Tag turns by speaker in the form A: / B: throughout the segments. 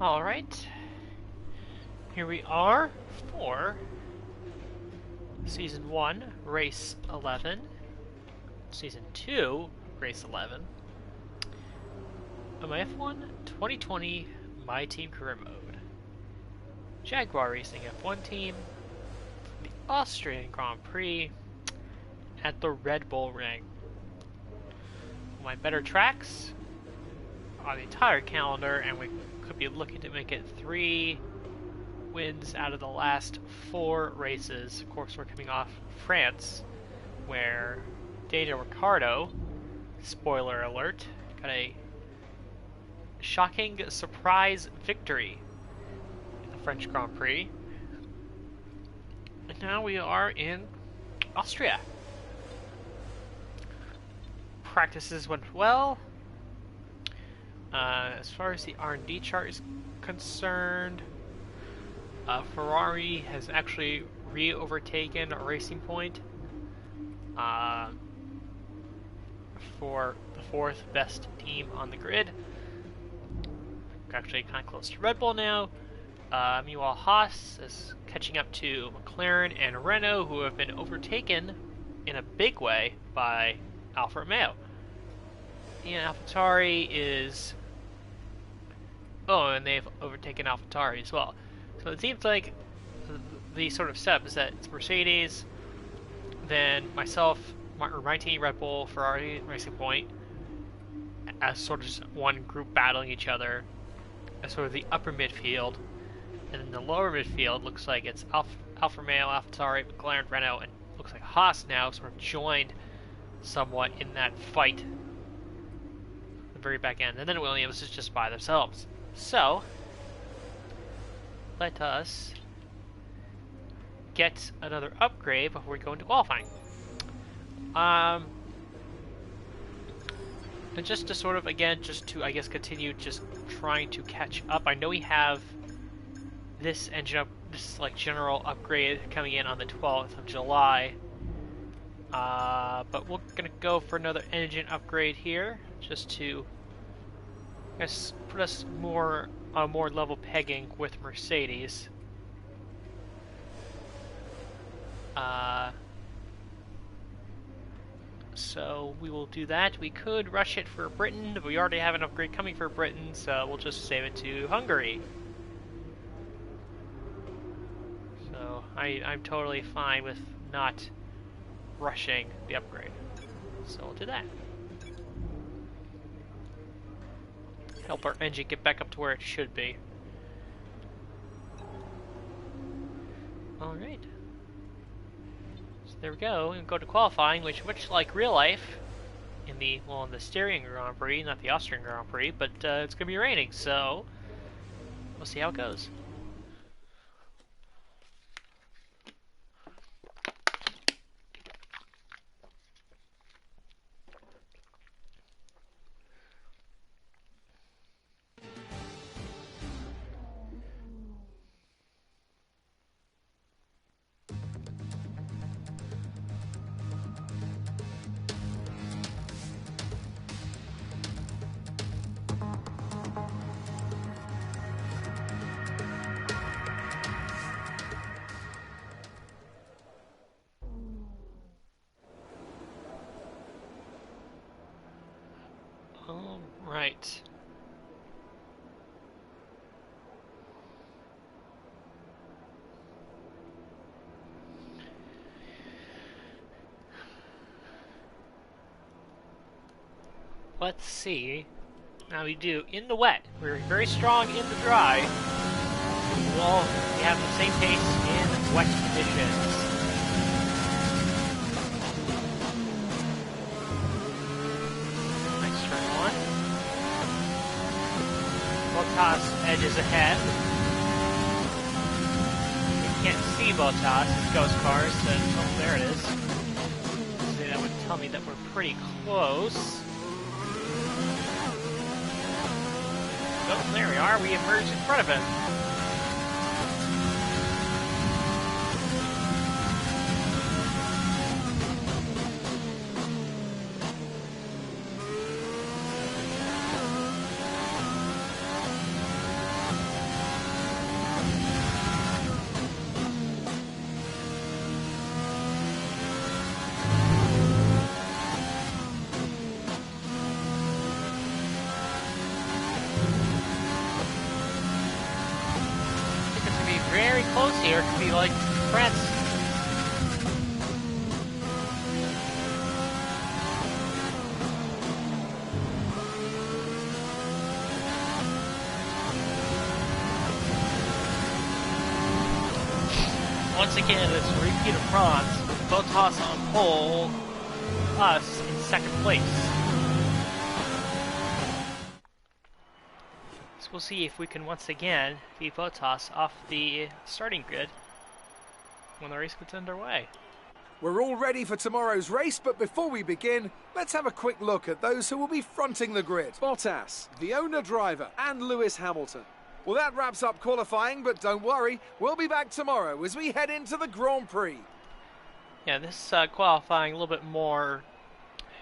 A: Alright, here we are for Season 1, Race 11, Season 2, Race 11, of my F1 2020 My Team Career Mode. Jaguar Racing F1 team, the Austrian Grand Prix at the Red Bull Ring. My better tracks on the entire calendar, and we could be looking to make it 3 wins out of the last 4 races. Of course, we're coming off France, where Daniel Ricciardo, spoiler alert, got a shocking surprise victory in the French Grand Prix. And now we are in Austria. Practices went well. As far as the R&D chart is concerned, Ferrari has actually re-overtaken Racing Point for the 4th best team on the grid. Actually kind of close to Red Bull now. Meanwhile, Haas is catching up to McLaren and Renault, who have been overtaken in a big way by Alfa Romeo. And AlphaTauri is... Oh, and they've overtaken AlphaTauri as well. So it seems like the sort of setup is that it's Mercedes, then myself, my team, Red Bull, Ferrari, Racing Point, as sort of just one group battling each other, as sort of the upper midfield. And then the lower midfield looks like it's Alfa Romeo, AlphaTauri, McLaren, Renault, and looks like Haas now sort of joined somewhat in that fight at the very back end. And then Williams is just by themselves. So, let us get another upgrade before we go into qualifying. And just to sort of, again, just to, I guess, continue just trying to catch up. I know we have this engine up, this like general upgrade coming in on the 12th of July. But we're gonna go for another engine upgrade here, just to, I guess, put us more on more level pegging with Mercedes. So we will do that. We could rush it for Britain, but we already have an upgrade coming for Britain, so we'll just save it to Hungary. So I'm totally fine with not rushing the upgrade. So we'll do that. Help our engine get back up to where it should be. Alright. So there we go. And go to qualifying, which much like real life, in the Styrian Grand Prix, not the Austrian Grand Prix, but it's gonna be raining, so we'll see how it goes. Right. Let's see how we do in the wet. We're very strong in the dry. We have the same pace in wet conditions. Bottas edges ahead. You can't see Bottas, it's ghost cars, but oh, there it is. So that would tell me that we're pretty close. Oh, there we are, we emerged in front of him. or it could be like France. Once again, it's a repeat of France, with Bottas on pole, us in second place. So we'll see if we can once again beat Bottas off the starting grid when the race gets underway.
B: We're all ready for tomorrow's race, but before we begin, let's have a quick look at those who will be fronting the grid. Bottas, the owner driver, and Lewis Hamilton. Well, that wraps up qualifying, but don't worry, we'll be back tomorrow as we head into the Grand Prix.
A: Yeah, this qualifying a little bit more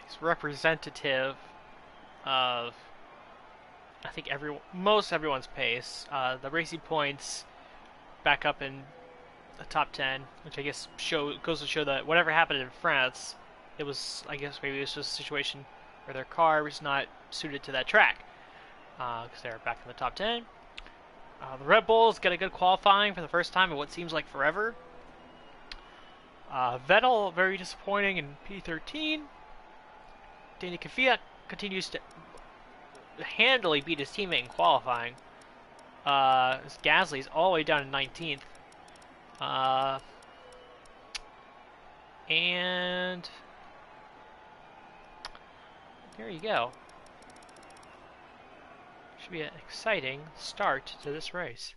A: is representative of, I think, most everyone's pace. The racing points back up in the top 10, which I guess goes to show that whatever happened in France, it was, I guess, maybe it was just a situation where their car was not suited to that track, because they're back in the top 10. The Red Bulls get a good qualifying for the first time in what seems like forever. Vettel, very disappointing in P13. Danny Kvyat continues to handily beat his teammate in qualifying. Gasly's all the way down to 19th. And there you go. Should be an exciting start to this race.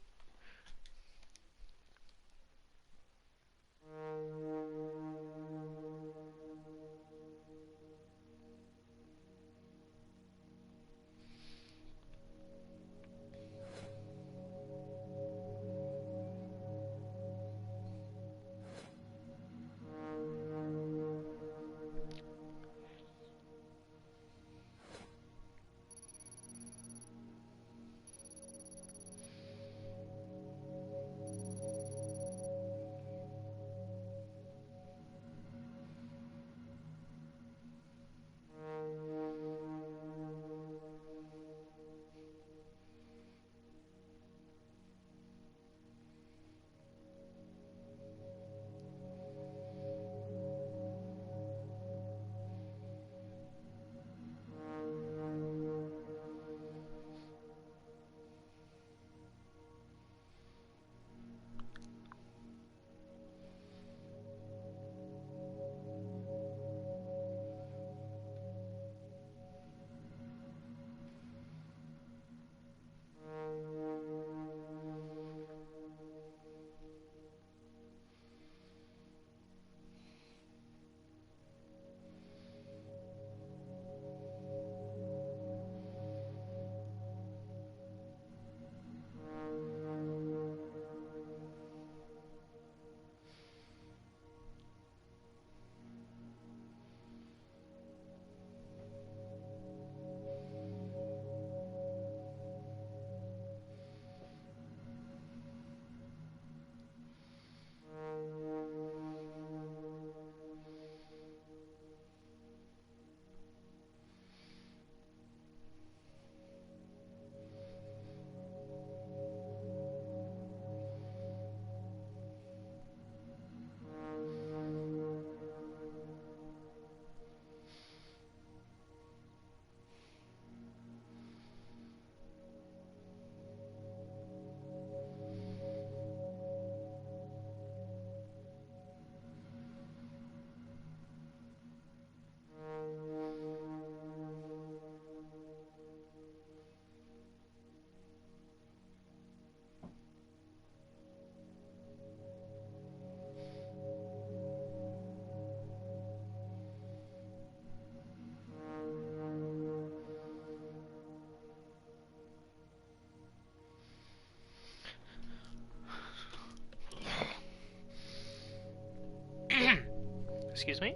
A: Excuse me.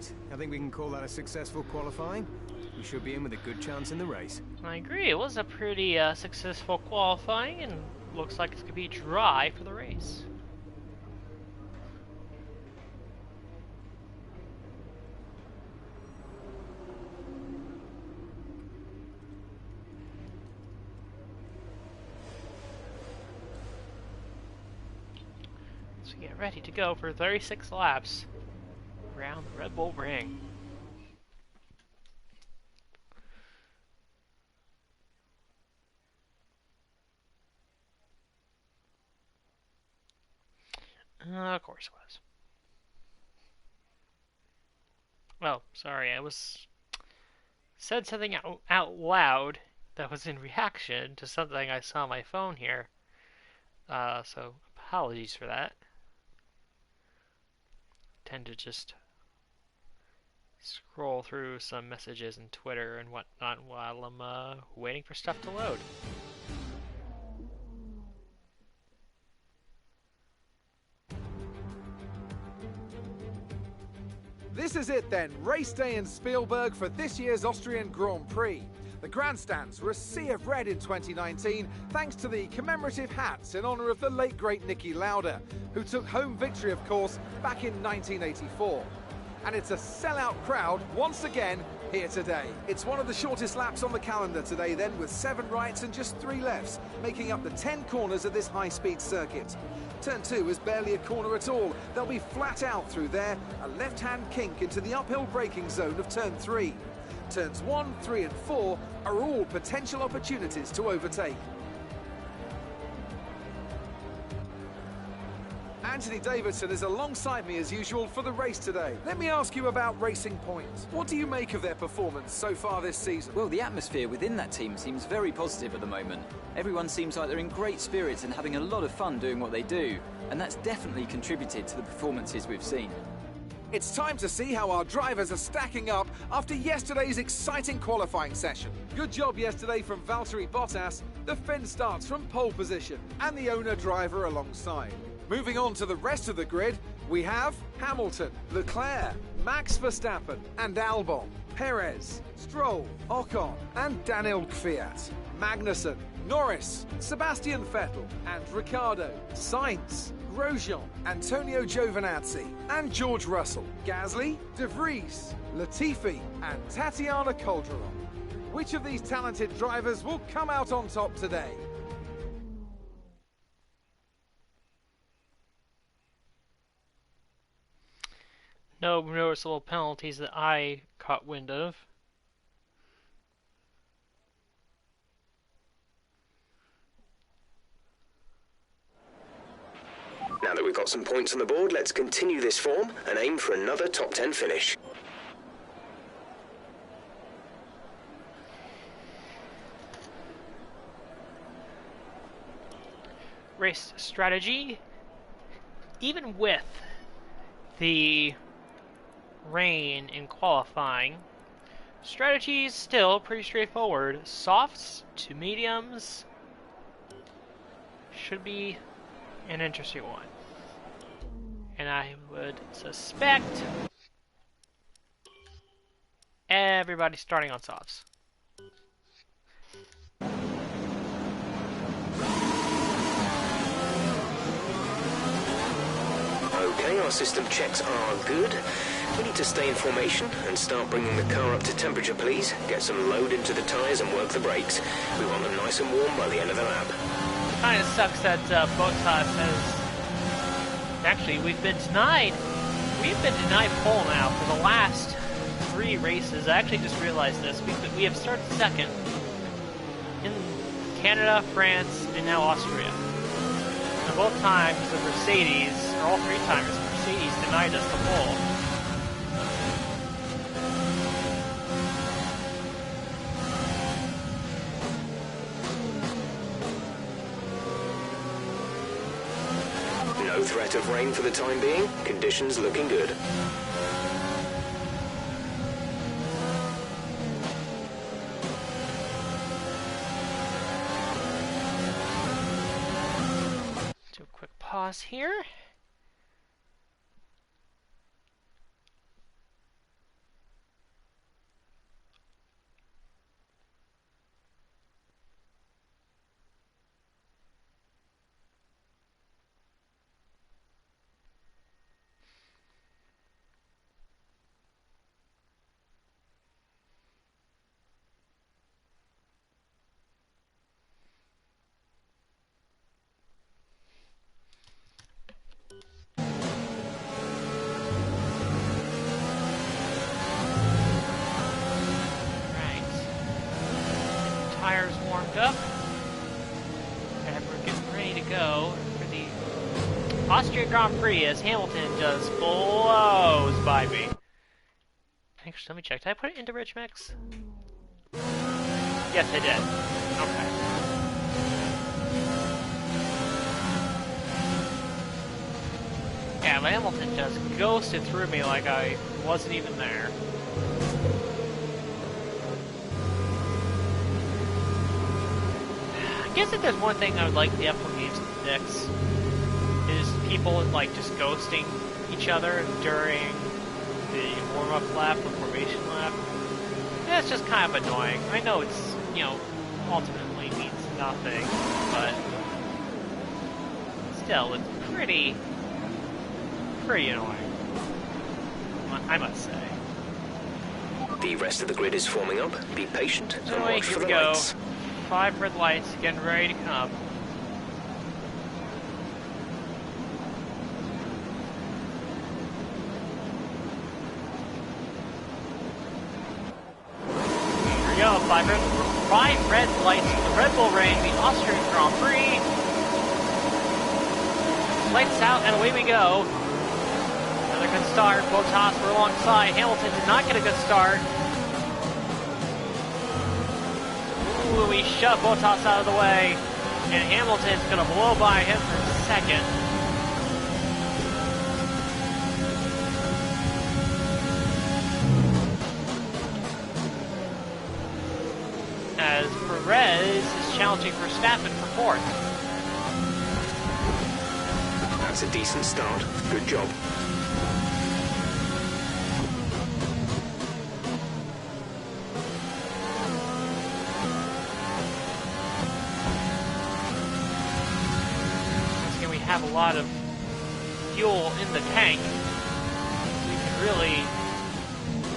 C: right. I think we can call that a successful qualifying. We should be in with a good chance in the race.
A: I agree. It was a pretty successful qualifying, and looks like it's going to be dry for the race. So get ready to go for 36 laps around the Red Bull Ring. Of course it was. Oh, sorry, I said something out loud that was in reaction to something I saw on my phone here. So apologies for that. Tend to just scroll through some messages and Twitter and whatnot while I'm waiting for stuff to load.
B: This is it then, race day in Spielberg for this year's Austrian Grand Prix. The grandstands were a sea of red in 2019 thanks to the commemorative hats in honour of the late great Niki Lauda, who took home victory of course back in 1984. And it's a sellout crowd once again here today. It's one of the shortest laps on the calendar today then, with 7 rights and just 3 lefts, making up the 10 corners of this high-speed circuit. Turn 2 is barely a corner at all. They'll be flat out through there, a left-hand kink into the uphill braking zone of Turn 3. Turns 1, 3 and 4 are all potential opportunities to overtake. Anthony Davidson is alongside me as usual for the race today. Let me ask you about Racing Point. What do you make of their performance so far this season?
D: Well, the atmosphere within that team seems very positive at the moment. Everyone seems like they're in great spirits and having a lot of fun doing what they do, and that's definitely contributed to the performances we've seen.
B: It's time to see how our drivers are stacking up after yesterday's exciting qualifying session. Good job yesterday from Valtteri Bottas. The Finn starts from pole position and the owner driver alongside. Moving on to the rest of the grid, we have Hamilton, Leclerc, Max Verstappen and Albon, Perez, Stroll, Ocon and Daniel Kvyat, Magnussen, Norris, Sebastian Vettel and Ricciardo, Sainz, Grosjean, Antonio Giovinazzi and George Russell, Gasly, De Vries, Latifi and Tatiana Calderon. Which of these talented drivers will come out on top today?
A: No noticeable penalties that I caught wind of.
E: Now that we've got some points on the board, let's continue this form and aim for another top 10 finish.
A: Race strategy. Even with the rain in qualifying, strategy is still pretty straightforward. Softs to mediums should be an interesting one. And I would suspect everybody's starting on softs.
E: Okay, our system checks are good. We need to stay in formation and start bringing the car up to temperature, please. Get some load into the tyres and work the brakes. We want them nice and warm by the end of the lap.
A: Kind of sucks that Bottas has... Actually, we've been denied pole now for the last 3 races. I actually just realized this. We have started second in Canada, France, and now Austria. And both times the Mercedes, or all 3 times, Mercedes denied us the pole.
E: No threat of rain for the time being. Conditions looking good.
A: Do a quick pause here. Austria Grand Prix as Hamilton just blows by me. Actually, let me check. Did I put it into Rich Mix? Yes, I did. Okay. Yeah, but Hamilton just ghosted through me like I wasn't even there. I guess if there's one thing I would like the F1 games to fix, is people like just ghosting each other during the warm-up lap, the formation lap. That's just kind of annoying. I know it's, you know, ultimately means nothing, but still, it's pretty annoying, I must say.
E: The rest of the grid is forming up. Be patient and
A: Anyway,
E: watch
A: here
E: for
A: we
E: the
A: go.
E: lights.
A: 5 red lights, getting ready to come. Here we go, 5 red lights in the Red Bull Ring, the Austrian Grand Prix. Lights out, and away we go. Another good start. Bottas were alongside. Hamilton did not get a good start. Ooh, we shove Bottas out of the way. And Hamilton's going to blow by him for second. As Perez is challenging Verstappen for fourth.
E: That's a decent start. Good job.
A: We have a lot of fuel in the tank. We can really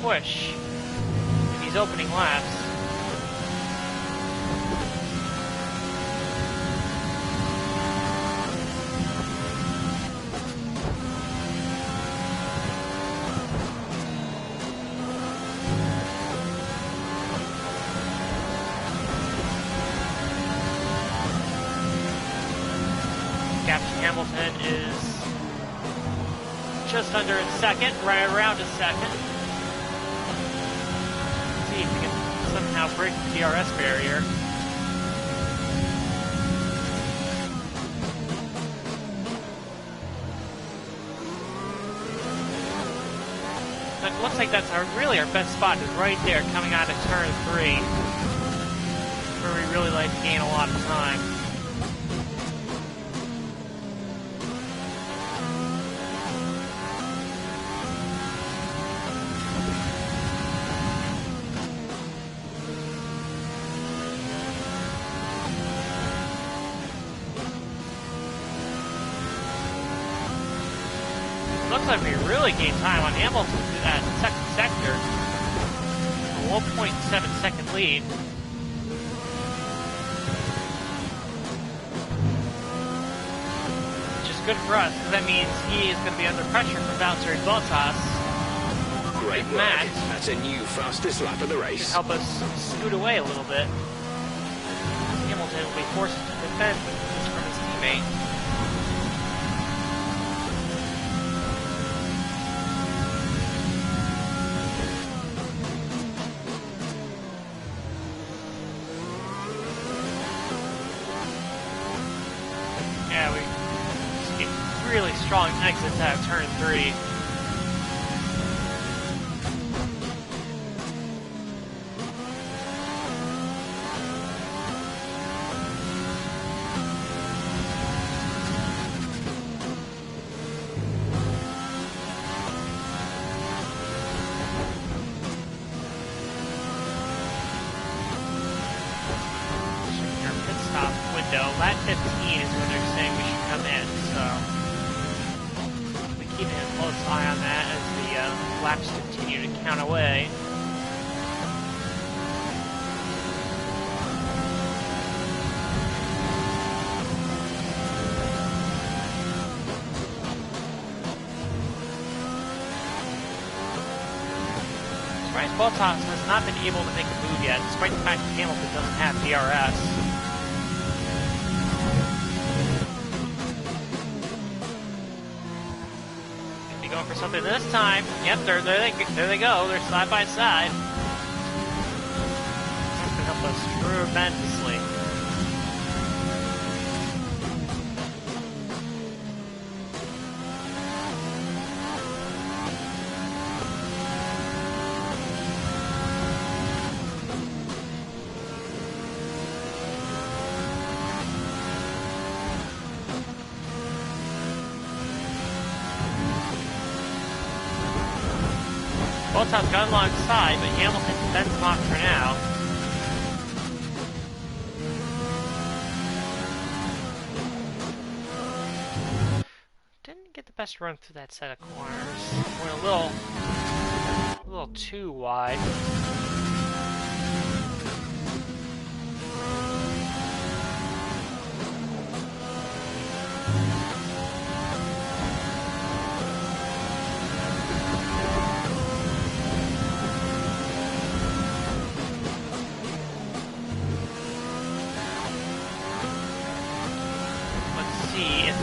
A: push in these opening laps. Hamilton is just under a second, right around a second. Let's see if we can somehow break the DRS barrier. But it looks like that's really our best spot, is right there coming out of turn 3, where we really like to gain a lot of time. Looks like we really gained time on Hamilton through that second sector. A 1.7 second lead. Which is good for us, because that means he is going to be under pressure from Valtteri Bottas.
E: Great work.
A: Matt,
E: That's a new fastest lap of the race.
A: help us scoot away a little bit. Hamilton will be forced to defend from his teammate. Yeah, we just get really strong exits out of turn 3. Lap 15 is when they're saying we should come in, so we're keeping a close eye on that as the laps continue to count away. Surprised Bottas has not been able to make a move yet, despite the fact that Hamilton doesn't have DRS. going for something this time. Yep, there they go. They're side by side. That's going to help us tremendously. Bottas got alongside, but Hamilton fends him off for now. Didn't get the best run through that set of corners. Went a little too wide.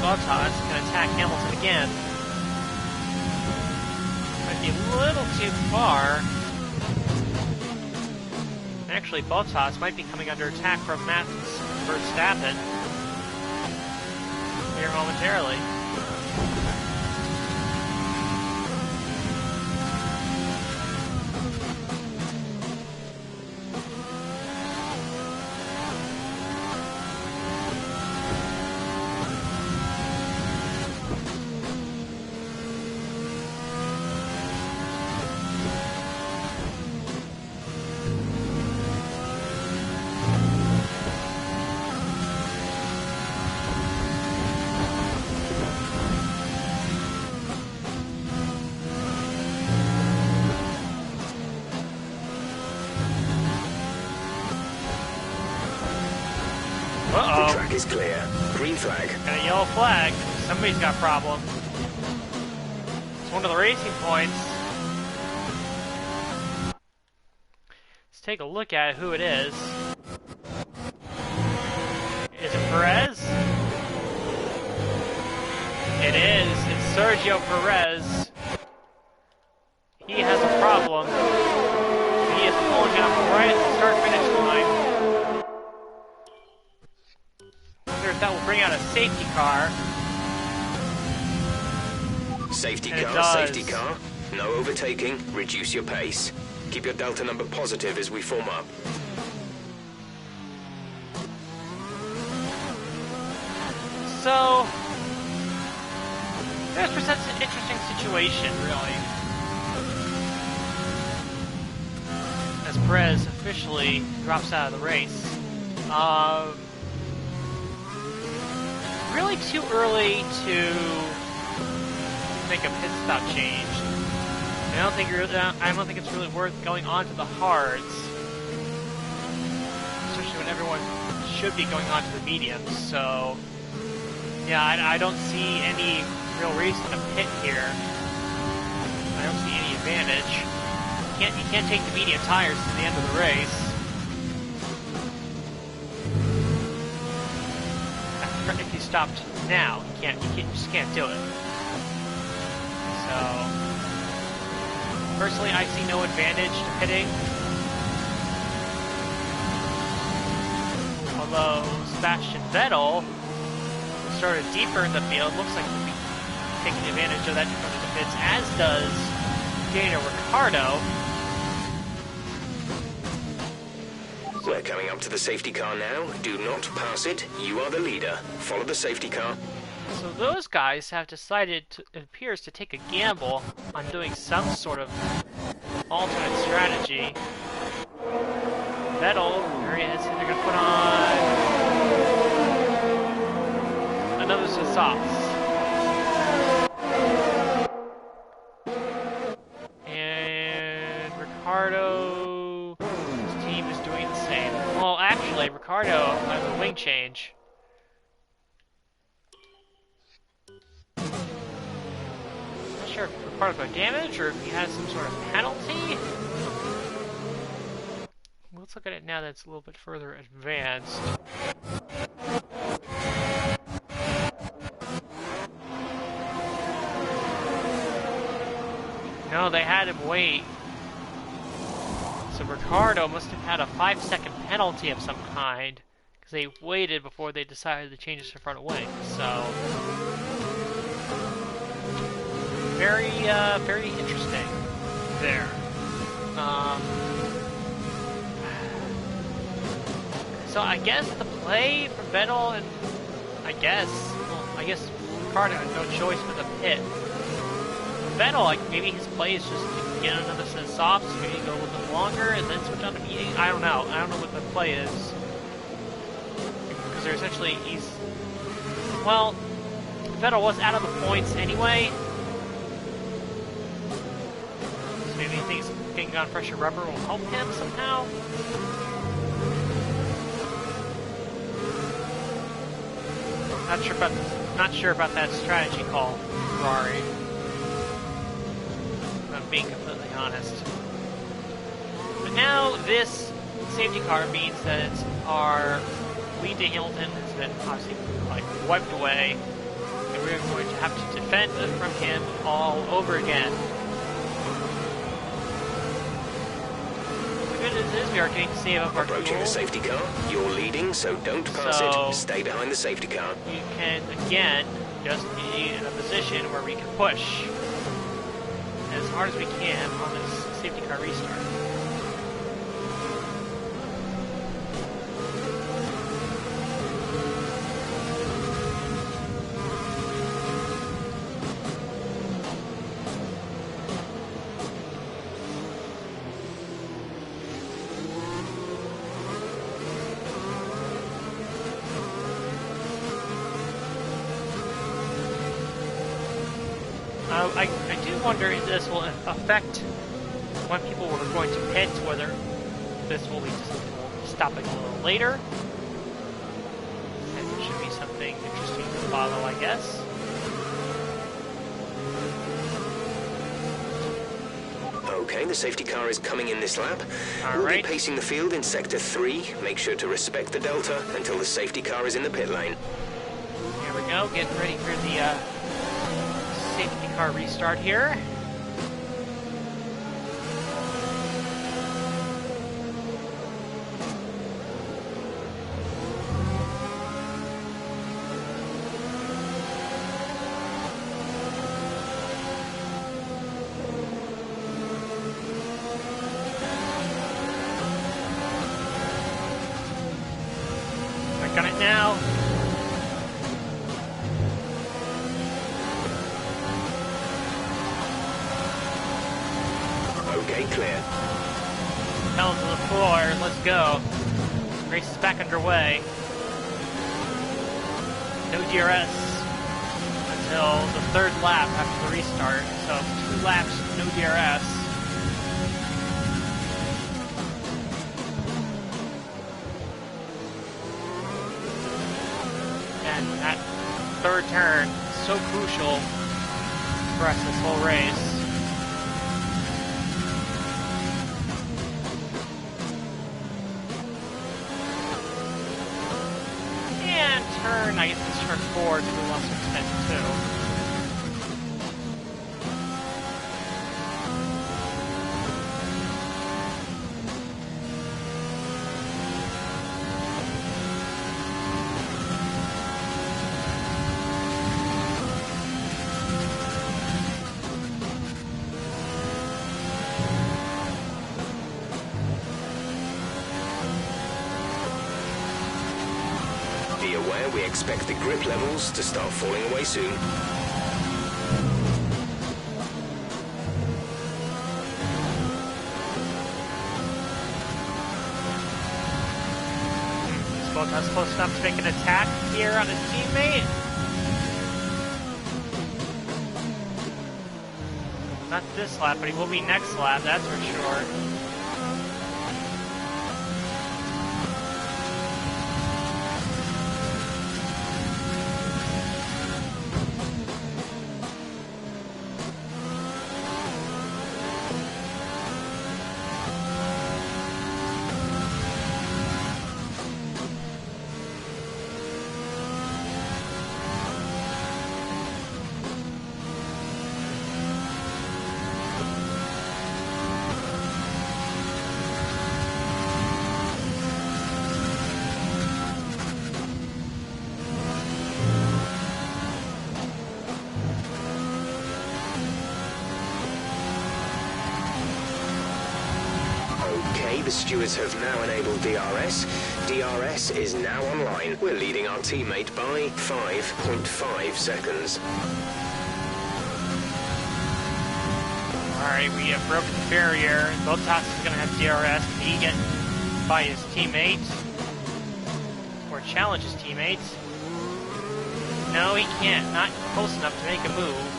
A: Bottas can attack Hamilton again. Might be a little too far. Actually, Bottas might be coming under attack from Max Verstappen here momentarily.
E: The track is clear. Green flag.
A: Got a yellow flag. Somebody's got a problem. It's one of the racing points. Let's take a look at who it is. Is it Perez? It is. It's Sergio Perez. He has a problem. He is pulling up right at the start-finish line. That will bring out a safety car.
E: Safety car, safety car. No overtaking. Reduce your pace. Keep your delta number positive as we form up.
A: So, this presents an interesting situation, really. As Perez officially drops out of the race. Really too early to make a pit stop change. I don't think it's really worth going on to the hards, especially when everyone should be going on to the mediums. So, yeah, I don't see any real reason to pit here. I don't see any advantage. You can't take the medium tires to the end of the race. If you stopped now, you just can't do it. So, personally, I see no advantage to pitting. Although Sebastian Vettel started deeper in the field, looks like he'll be taking advantage of that from the pits, as does Daniel Ricciardo.
E: We're coming up to the safety car now. Do not pass it. You are the leader. Follow the safety car.
A: So those guys have decided, it appears, to take a gamble on doing some sort of alternate strategy. Vettel, there he is. They're going to put on another softs. And Ricciardo, his team is doing the same. Well, actually, Ricciardo has a wing change. Not sure if Ricciardo got damage or if he has some sort of penalty. Let's look at it now that it's a little bit further advanced. No, they had him wait. So Ricardo must have had a 5-second penalty of some kind, because they waited before they decided to change their front wing. So very, very interesting there. So I guess the play for Vettel, and I guess Ricardo had no choice but to pit. Vettel, like, maybe his play is just to get another set of softs, maybe go a little bit longer and then switch on to medium. I don't know. I don't know what the play is. Because they're essentially, well, Vettel was out of the points anyway. So maybe he thinks getting on fresher rubber will help him somehow. Not sure about that strategy call, Ferrari. If I'm being completely honest. But now this safety car means that our lead to Hamilton has been obviously wiped away, and we're going to have to defend from him all over again. The good news is we are getting to save up our fuel.
E: Approaching the safety car, you're leading, so don't pass it. Stay behind the safety car.
A: We can again just be in a position where we can push as hard as we can on this safety car restart. I do wonder if this will affect when people are going to pit, whether this will be just stopping a little later. And there should be something interesting to follow, I guess.
E: Okay, the safety car is coming in this lap.
A: All
E: We'll
A: right.
E: be pacing the field in Sector 3. Make sure to respect the delta until the safety car is in the pit lane.
A: Here we go, getting ready for the safety car restart here. Back on it now.
E: Okay, clear.
A: Down to the floor, let's go. Race is back underway. No DRS until the third lap after the restart. So 2 laps, no DRS. And that third turn is so crucial for us this whole race. Turn, I guess it's turn 4 to a lesser extent too.
E: Be aware we expect the grip levels to start falling away soon.
A: Not close enough to make an attack here on his teammate. Not this lap, but he will be next lap, that's for sure.
E: Okay, the stewards have now enabled DRS. DRS is now online. We're leading our teammate by 5.5 seconds.
A: Alright, we have broken the barrier. Bottas is going to have DRS. Can he get by his teammates? Or challenge his teammates? No, he can't. Not close enough to make a move.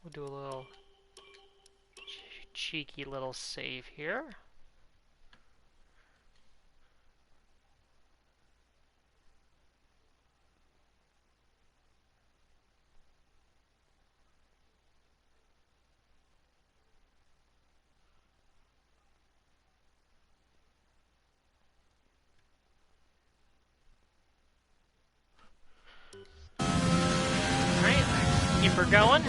A: We'll do a little cheeky little save here. Alright, keep her going.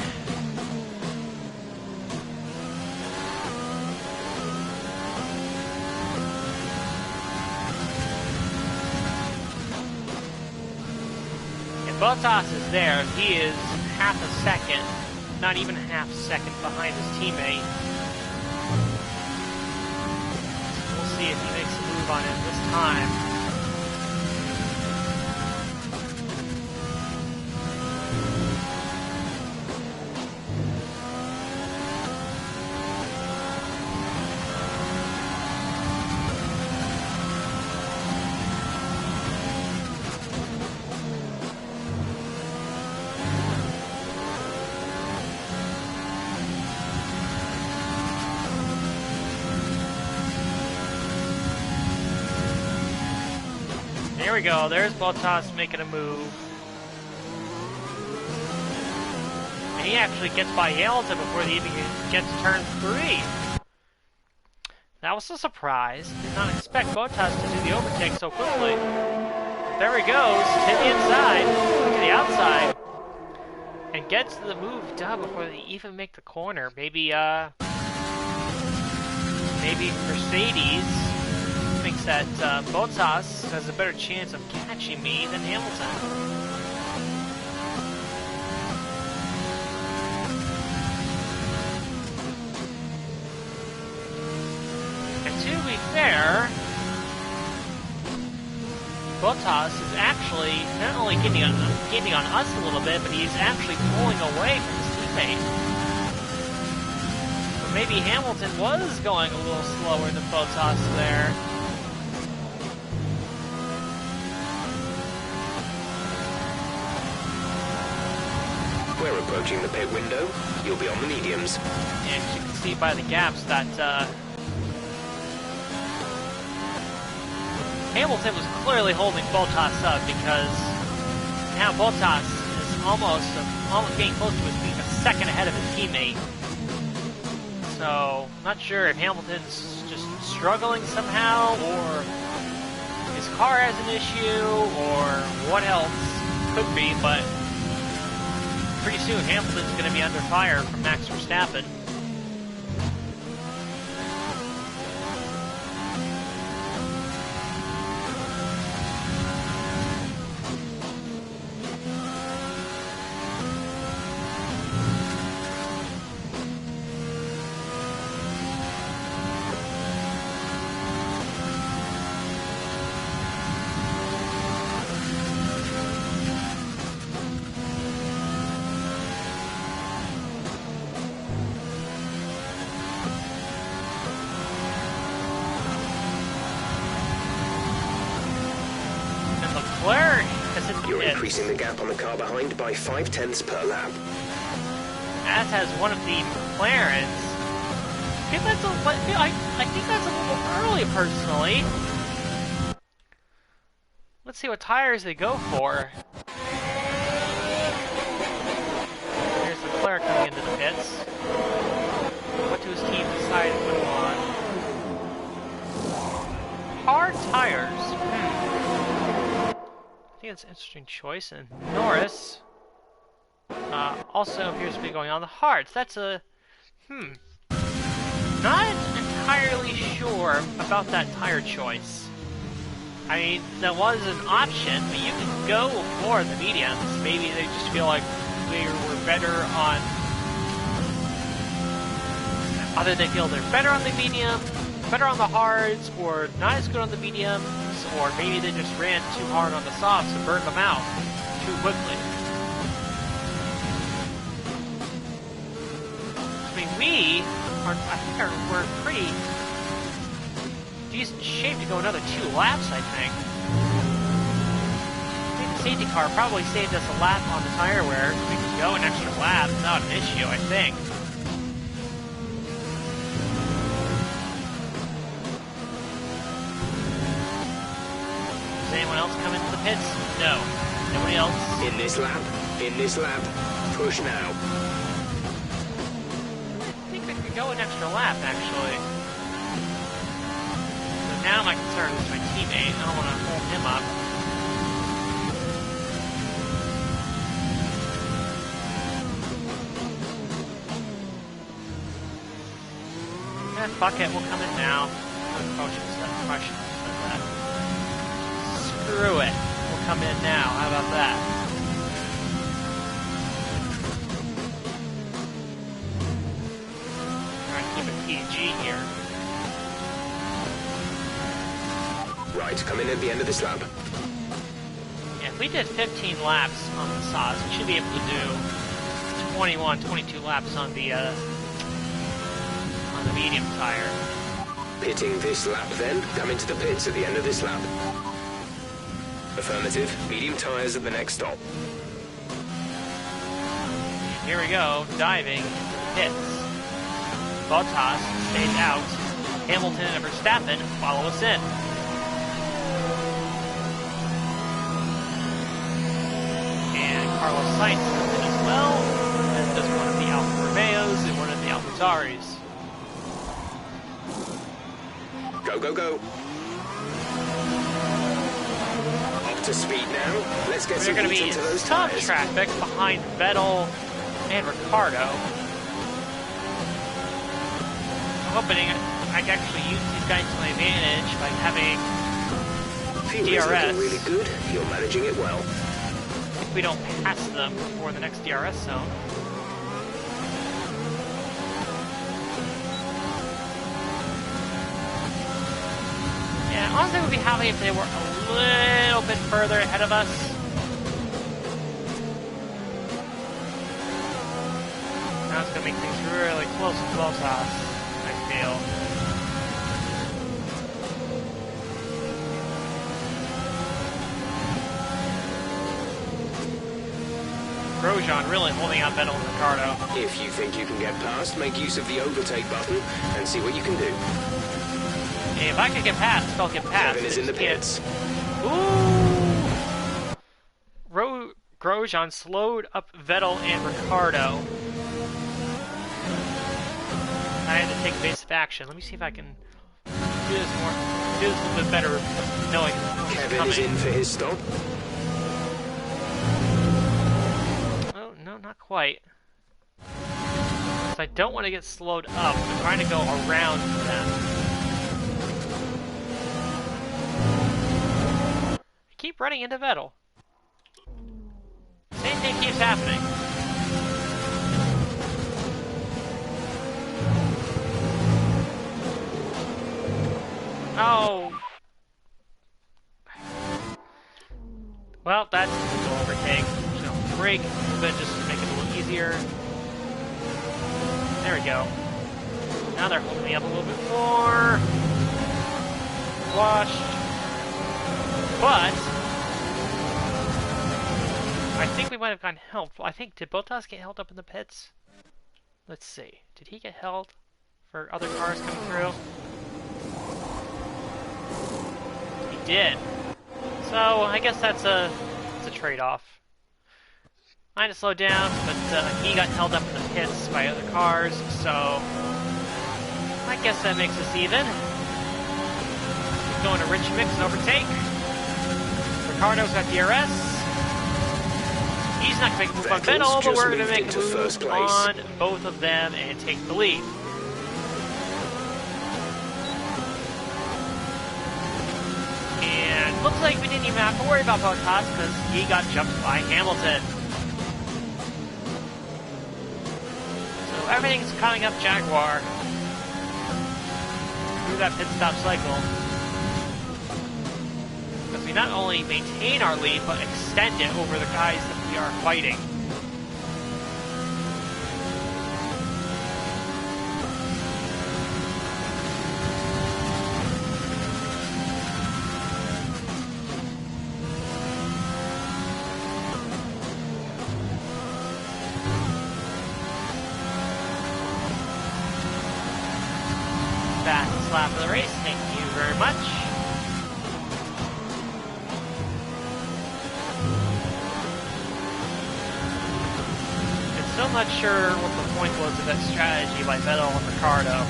A: If Bottas is there, he is half a second, not even half a second behind his teammate. We'll see if he makes a move on him this time. There we go, there's Bottas making a move. And he actually gets by Hamilton before he even gets to turn 3. That was a surprise. Did not expect Bottas to do the overtake so quickly. There he goes, to the inside, to the outside. And gets the move done before they even make the corner. Maybe Mercedes thinks that Bottas has a better chance of catching me than Hamilton. And to be fair, Bottas is actually not only getting on us a little bit, but he's actually pulling away from his teammate. So maybe Hamilton was going a little slower than Bottas there.
E: We're approaching the pit window. You'll be on the mediums.
A: And you can see by the gaps that Hamilton was clearly holding Bottas up, because now Bottas is almost getting close to being a second ahead of his teammate. So, not sure if Hamilton's just struggling somehow, or his car has an issue, or what else could be, but pretty soon Hamilton's going to be under fire from Max Verstappen.
E: You're increasing the gap on the car behind by 0.5 per lap.
A: As has one of the McLarens. I think that's a little early, personally. Let's see what tires they go for. Here's Leclerc coming into the pits. What do his team decide to put him on? Hard tires. I think that's an interesting choice. And Norris also appears to be going on the hards. That's a not entirely sure about that tire choice. I mean, that was an option, but you can go for the mediums. Maybe they just feel like they were better on either they feel they're better on the medium, better on the hards, or not as good on the mediums, or maybe they just ran too hard on the softs and burned them out too quickly. I mean, we're pretty decent shape to go another 2 laps, I think. I think the safety car probably saved us a lap on the tire wear. We can go an extra lap without an issue, I think. Does anyone else come into the pits? No. Nobody else?
E: In this lap, push now.
A: I think I could go an extra lap, actually. So now my concern is my teammate. I don't want to hold him up. Yeah, fuck it, we'll come in now. Screw it. We'll come in now. How about that? PG here.
E: Right, come in at the end of this lap.
A: Yeah, if we did 15 laps on the sauce, we should be able to do 21, 22 laps on the medium tire.
E: Pitting this lap then, come into the pits at the end of this lap. Affirmative, medium tyres at the next stop.
A: Here we go, diving into the pits. Bottas stays out. Hamilton and Verstappen follow us in. And Carlos Sainz comes in as well, as does one of the Alfa Romeos and one of the AlphaTauris.
E: Go, go, go. Up to speed now. Let's get some
A: There's going to
E: heat
A: be
E: into those
A: some
E: tyres.
A: traffic behind Vettel and Ricciardo. I'm hoping I can actually use these guys to my advantage by having
E: Fuel is
A: DRS.
E: looking really good. You're managing it well.
A: If we don't pass them before the next DRS zone. Yeah, honestly, I would be happy if they were a little bit further ahead of us. Now it's going to make things really close to Bottas. Feel. Grosjean really holding out Vettel and Ricciardo.
E: If you think you can get past, make use of the overtake button and see what you can do.
A: Hey, if I could get past, I'll get past.
E: Kevin is in the pits.
A: Ooh! Grosjean slowed up Vettel and Ricciardo. I had to take evasive action. Let me see if I can do this a little bit better, knowing what's
E: Kevin
A: coming.
E: is in for his stop.
A: Oh, no, not quite. So I don't want to get slowed up. I'm trying to go around them. I keep running into Vettel. Same thing keeps happening. Oh. Well, that's an overtake. So brake a little bit just to make it a little easier. There we go. Now they're holding me up a little bit more. Washed. But I think we might have gotten helped. I think, did Bottas get held up in the pits? Let's see. Did he get held for other cars coming through? Did. So I guess that's a trade-off. I had to slow down, but he got held up in the pits by other cars, so I guess that makes us even. Keep going to Rich Mix and overtake. Ricardo's got DRS. He's not going to make a move on Vettel, but we're going to make a move on both of them and take the lead. And looks like we didn't even have to worry about Bottas because he got jumped by Hamilton. So everything's coming up Jaguar. through that pit stop cycle. Because we not only maintain our lead, but extend it over the guys that we are fighting. Fastest lap of the race, thank you very much. I'm still not sure what the point was of that strategy by Vettel and Ricciardo.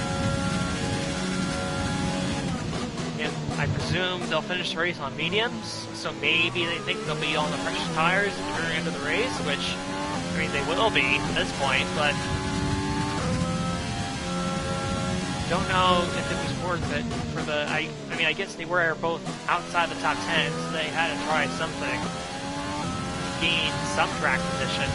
A: And I presume they'll finish the race on mediums, so maybe they think they'll be on the fresh tires at the very end of the race, which, I mean, they will be at this point, but don't know if it was worth it for the. I mean, I guess they were both outside the top 10, so they had to try something, gain some track position.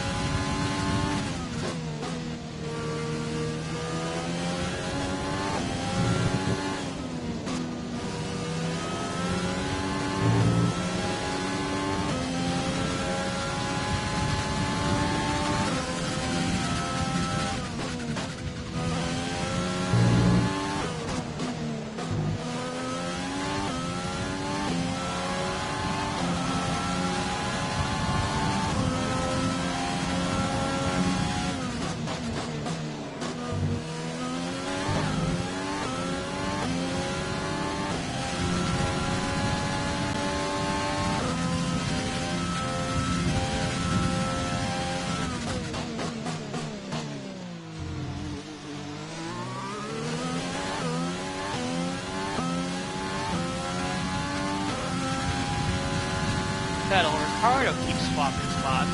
A: Vettel, Ricciardo keeps swapping spots.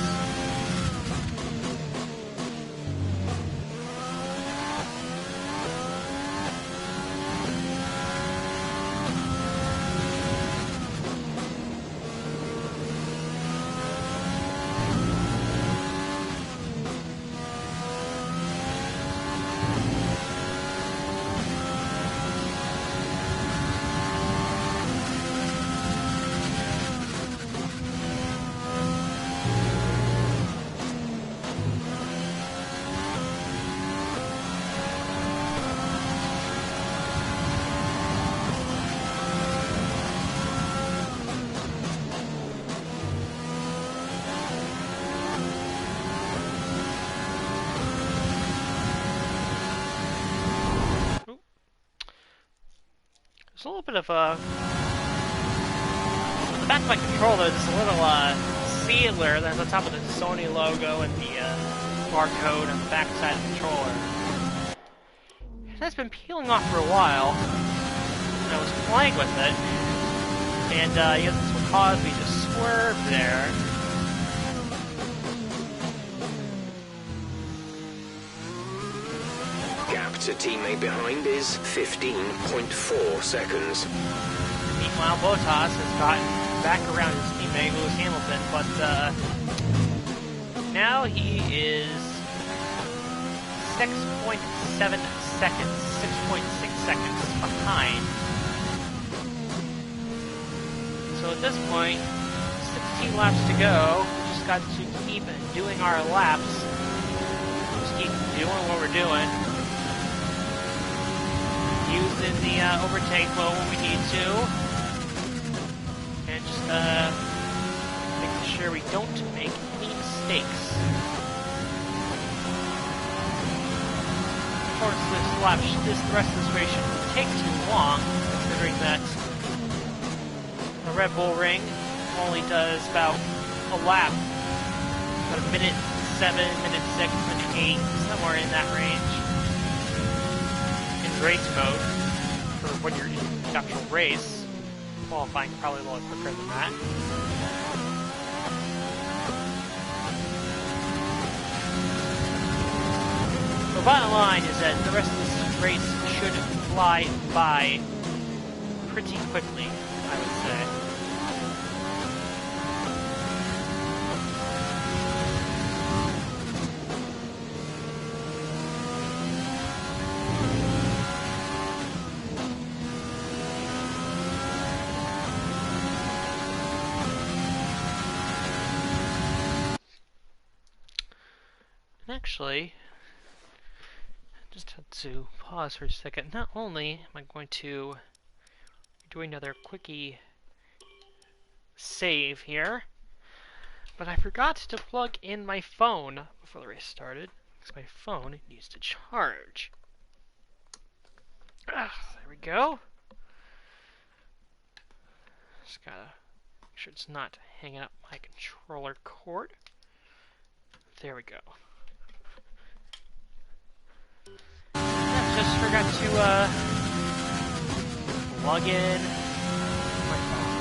A: There's a little bit of the back of my controller, there's a little sealer that's on top of the Sony logo and the barcode on the back side of the controller. It has been peeling off for a while, and I was playing with it, and yeah, this will cause me to swerve there.
E: Gap to teammate behind is 15.4 seconds.
A: Meanwhile, Bottas has gotten back around his teammate Lewis Hamilton, but now he is 6.7 seconds, 6.6 seconds behind. So at this point, 16 laps to go. We just got to keep doing our laps. Just keep doing what we're doing. Using the overtake low when we need to. And just making sure we don't make any mistakes. Of course, the rest of this race shouldn't take too long, considering that the Red Bull Ring only does about a lap. About a minute 7, minute 6, minute 8, somewhere in that range. In race mode, for when you're in the actual race. Qualifying probably a little quicker than that. The bottom line is that the rest of this race should fly by pretty quickly, I would say. actually, just had to pause for a second. Not only am I going to do another quickie save here, but I forgot to plug in my phone before the race started, because my phone needs to charge. There we go. Just gotta make sure it's not hanging up my controller cord. There we go. Just forgot to plug in my phone.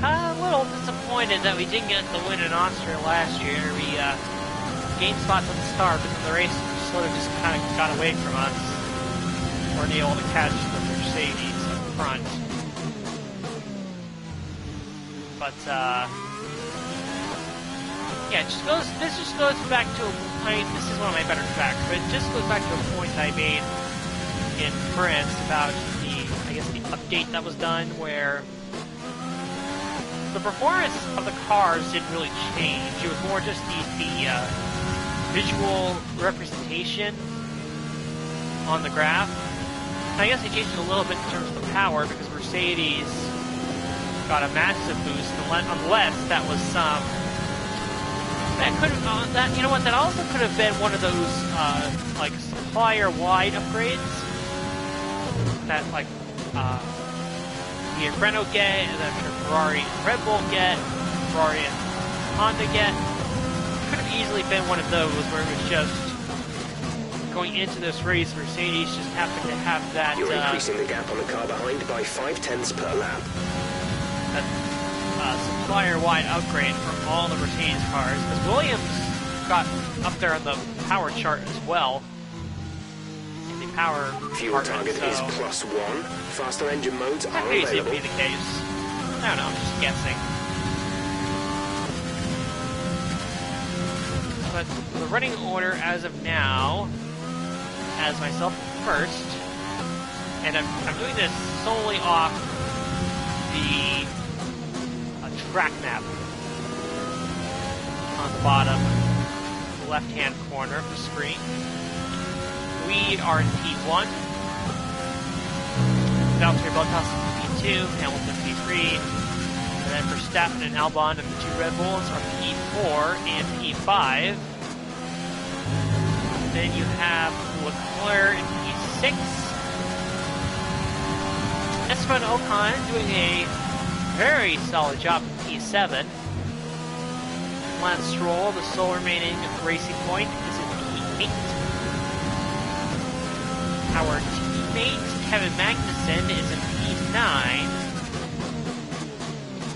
A: I'm a little disappointed that we didn't get the win in Austria last year. We gained spots at the start, but then the race sort of just kind of got away from us. Weren't able to catch the Mercedes up front. But yeah, this just goes back to, I mean, this is one of my better tracks, but it just goes back to a point I made in France about the, I guess, the update that was done, where the performance of the cars didn't really change. It was more just the visual representation on the graph. I guess they changed it a little bit in terms of the power, because Mercedes got a massive boost, unless that was some... That could have... that, you know what, that also could have been one of those, like, supplier-wide upgrades that, like, the Renault get, and then Ferrari and Red Bull get, Ferrari and Honda get. Could have easily been one of those, where it was just going into this race, Mercedes just happened to have that...
E: You're increasing the gap on the car behind by 0.5 per lap.
A: That supplier-wide upgrade for all the Mercedes cars, because Williams got up there on the power chart as well. In the power
E: Fuel target is +1. Faster engine modes are
A: that could easily
E: available.
A: be the case. I don't know, I'm just guessing. But the running order as of now has myself first, and I'm doing this solely off the track map on the bottom left-hand corner of the screen. We are in P1, Valtteri Bottas in P2, Hamilton P3, and then Verstappen and Albon of the two Red Bulls are P4 and P5. Then you have Leclerc in P6. Esteban Ocon doing a very solid job in P7. Lance Stroll, the sole remaining Racing Point, is in P8. Our teammate Kevin Magnussen is in P9.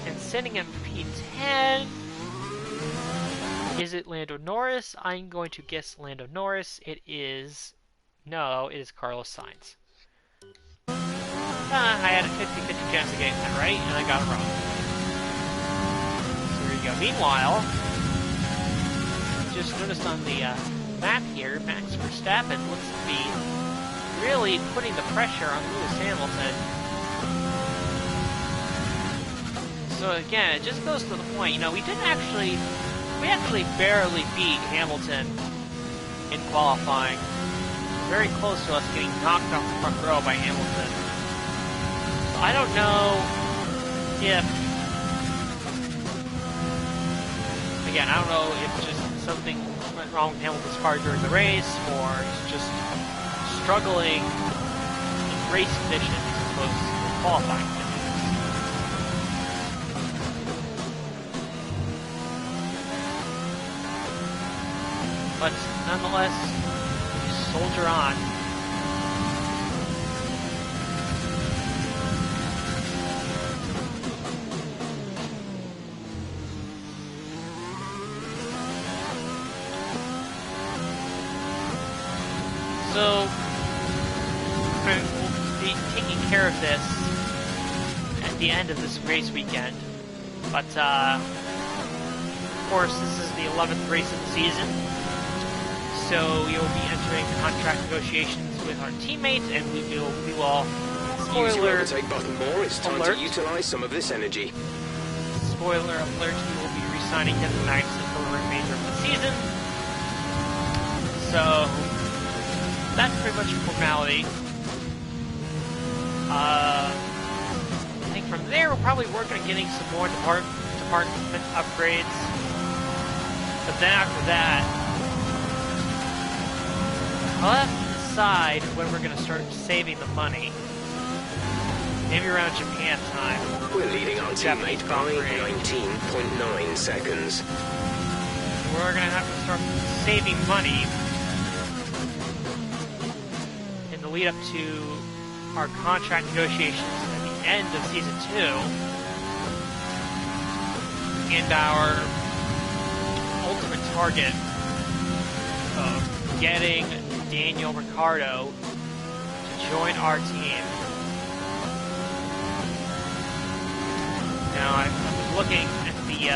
A: And sitting in P10... is it Lando Norris? I'm going to guess Lando Norris. It is... no, it is Carlos Sainz. I had a 50-50 chance of getting that right, and I got it wrong. So there you go. Meanwhile, just noticed on the map here, Max Verstappen looks to be really putting the pressure on Lewis Hamilton. So again, it just goes to the point, you know, we actually barely beat Hamilton in qualifying. Very close to us getting knocked off the front row by Hamilton. So I don't know if... again, I don't know if just something went wrong with Hamilton's car during the race, or he's just struggling in race conditions as opposed to qualifying conditions. But nonetheless, we soldier on. So, we'll be taking care of this at the end of this race weekend. But, of course, this is the 11th race of the season. so we will be entering contract negotiations with our teammates, and we will
E: Use your
A: spoiler
E: overtake button more. It's time
A: alert.
E: to utilize some of this energy.
A: Spoiler alert, we will be re-signing Kevin Magnussen for the remainder of the season. So, that's pretty much a formality. I think from there we'll probably work on getting some more department upgrades. But then after that, I'll have to decide when we're going to start saving the money. Maybe around Japan time.
E: We're leading our
A: Japanese
E: teammate by
A: Grand Prix.
E: 19.9 seconds.
A: We're going to have to start saving money in the lead up to our contract negotiations at the end of Season 2. And our ultimate target of getting Daniel Ricciardo to join our team. Now, I was looking at the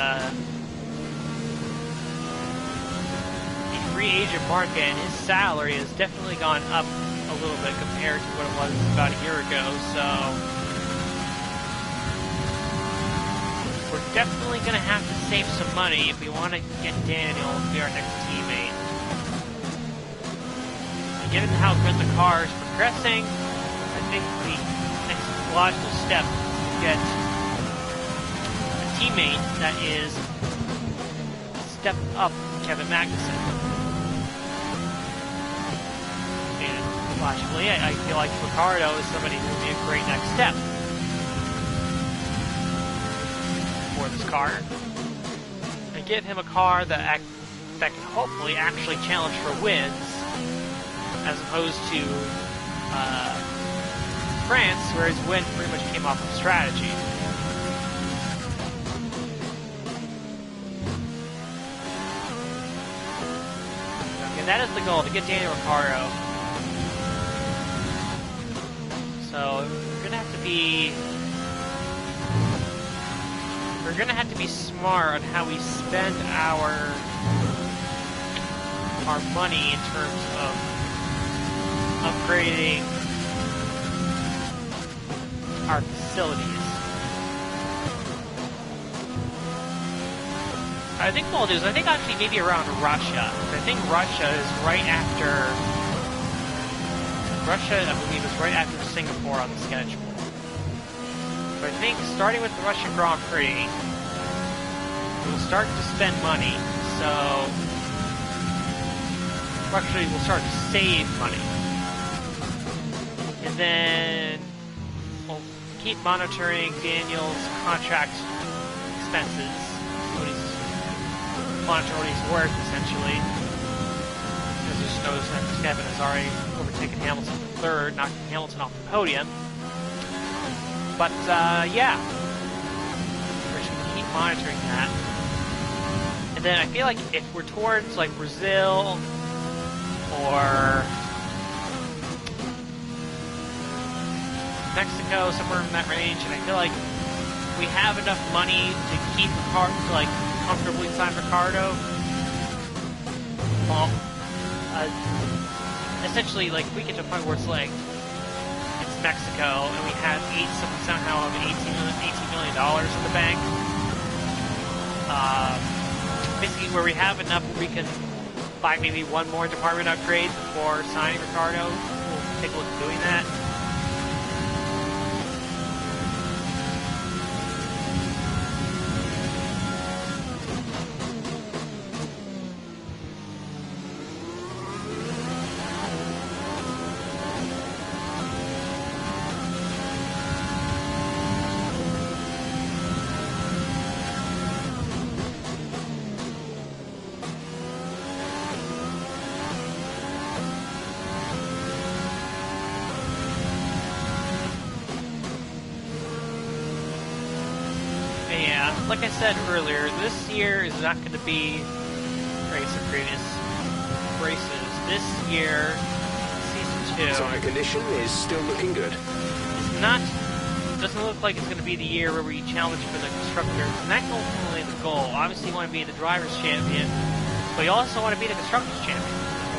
A: free agent market, and his salary has definitely gone up a little bit compared to what it was about a year ago, so we're definitely going to have to save some money if we want to get Daniel to be our next teammate. And given how good the car is progressing, I think the next logical step is to get teammate that is stepped up Kevin Magnussen. And logically, I feel like Ricciardo is somebody who would be a great next step for this car. And give him a car that can hopefully actually challenge for wins, as opposed to France, where his win pretty much came off of strategy. That is the goal, to get Daniel Ricciardo. So we're gonna have to be smart on how we spend our money in terms of upgrading our facilities. I think what we'll do is, actually maybe around Russia. I think Russia, I believe, is right after Singapore on the schedule. But I think starting with the Russian Grand Prix, we'll start to spend money, so actually we'll start to save money. And then we'll keep monitoring Daniel's contract expenses. Monitor what he's worth, essentially. Because just notice that Kevin has already overtaken Hamilton for third, knocking Hamilton off the podium. But, yeah. We're just gonna keep monitoring that. And then I feel like if we're towards, like, Brazil, or Mexico, somewhere in that range, and I feel like we have enough money to keep the car, to, like, comfortably sign Ricciardo. Well, essentially, like, we get to a point where it's like, it's Mexico, and we have somehow have $18 million in the bank. Basically, where we have enough where we can buy maybe one more department upgrade before signing Ricciardo. We'll take a look at doing that. Like I said earlier, this year is not going to be race of previous races. This year, Season 2...
E: Tire condition is still looking good.
A: Doesn't look like it's going to be the year where we challenge for the Constructors. And that's ultimately the goal. Obviously, you want to be the Drivers' Champion, but you also want to be the Constructors' Champion.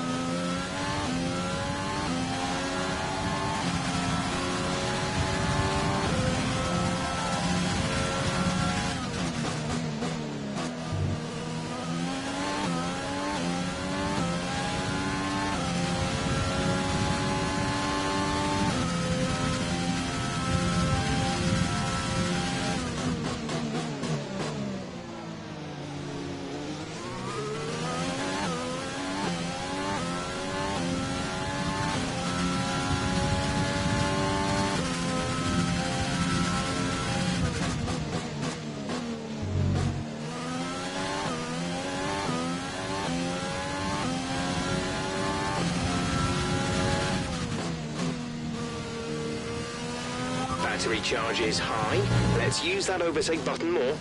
E: battery charge is high. Let's use that overtake button more.